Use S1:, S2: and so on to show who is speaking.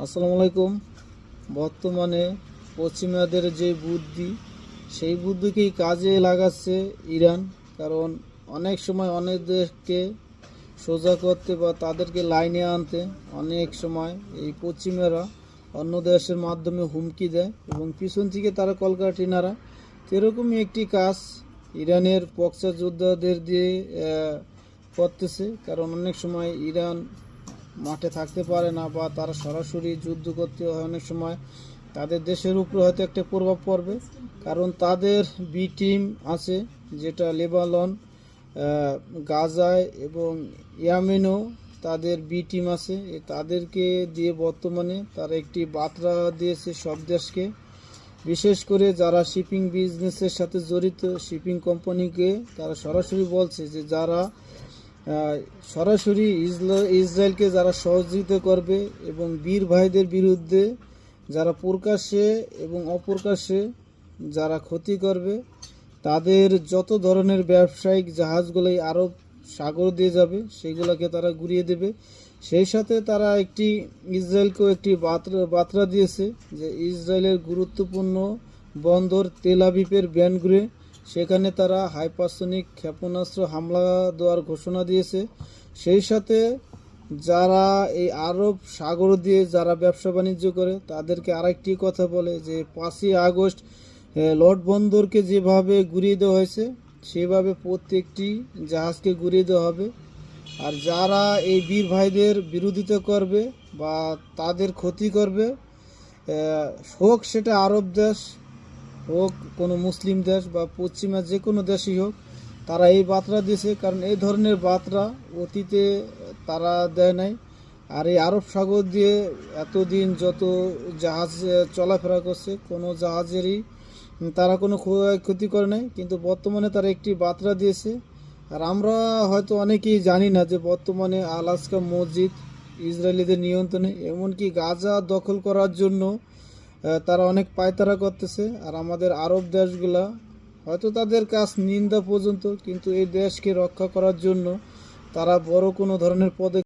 S1: আসসালামু আলাইকুম। বর্তমানে পশ্চিমাদের যে বুদ্ধি, সেই বুদ্ধিকেই কাজে লাগাচ্ছে ইরান। কারণ অনেক সময় অনেক দেশকে সোজা করতে বা তাদেরকে লাইনে আনতে অনেক সময় এই পশ্চিমারা অন্য দেশের মাধ্যমে হুমকি দেয় এবং পিছন থেকে তারা কলকাঠি নাড়ায়। এরকমই একটি কাজ ইরানের পক্সা যোদ্ধাদের দিয়ে করতেছে। কারণ অনেক সময় ইরান মাঠে থাকতে পারে না বা তারা সরাসরি যুদ্ধ করতে হয়, অনেক সময় তাদের দেশের উপরে হয়তো একটা প্রভাব পড়বে। কারণ তাদের বি টিম আছে, যেটা লেবানন, গাজায় এবং ইয়ামেনও তাদের বি টিম আছে। তাদেরকে দিয়ে বর্তমানে তারা একটি বার্তা দিয়েছে সব দেশকে, বিশেষ করে যারা শিপিং বিজনেসের সাথে জড়িত শিপিং কোম্পানিকে তারা সরাসরি বলছে যে যারা সরাসরি ইসরায়েলকে যারা সহযোগিতা করবে এবং বীর ভাইদের বিরুদ্ধে যারা প্রকাশ্যে এবং অপ্রকাশ্যে যারা ক্ষতি করবে, তাদের যত ধরনের ব্যবসায়িক জাহাজগুলোই আরব সাগর দিয়ে যাবে সেগুলোকে তারা গুড়িয়ে দেবে। সেই সাথে তারা ইসরায়েলকেও একটি বার্তা দিয়েছে যে ইসরায়েলের গুরুত্বপূর্ণ বন্দর তেল আবিবের বেনগুরিয়ন, সেখানে তারা হাইপারসনিক ক্ষেপণাস্ত্র হামলা দেওয়ার ঘোষণা দিয়েছে। সেই সাথে যারা এই আরব সাগর দিয়ে যারা ব্যবসা বাণিজ্য করে তাদেরকে আরেকটি কথা বলে যে 5ই আগস্ট লর্ড বন্দরকে যেভাবে গুড়িয়ে দেওয়া হয়েছে সেভাবে প্রত্যেকটি জাহাজকে গুড়িয়ে দেওয়া হবে। আর যারা এই বীর ভাইদের বিরোধিতা করবে বা তাদের ক্ষতি করবে, হোক সেটা আরব দেশ হোক কোনো মুসলিম দেশ বা পশ্চিমা যে কোনো দেশই হোক, তারা এই বার্তা দিয়েছে। কারণ এই ধরনের বার্তা অতীতে তারা দেয় নাই। আর এই আরব সাগর দিয়ে এতদিন যত জাহাজ চলাফেরা করছে কোনো জাহাজেরই তারা কোনো ক্ষতি করে নাই, কিন্তু বর্তমানে তারা একটি বার্তা দিয়েছে। আর আমরা হয়তো অনেকেই জানি না যে বর্তমানে আলাস্কা মসজিদ ইসরায়েলিদের নিয়ন্ত্রণে, এমনকি গাজা দখল করার জন্য তারা অনেক পায়তারা করতেছে। আর আমাদের আরব দেশগুলা হয়তো তাদের কাজ নিন্দা পর্যন্ত, কিন্তু এই দেশকে রক্ষা করার জন্য তারা বড় কোনো ধরনের পদক্ষেপ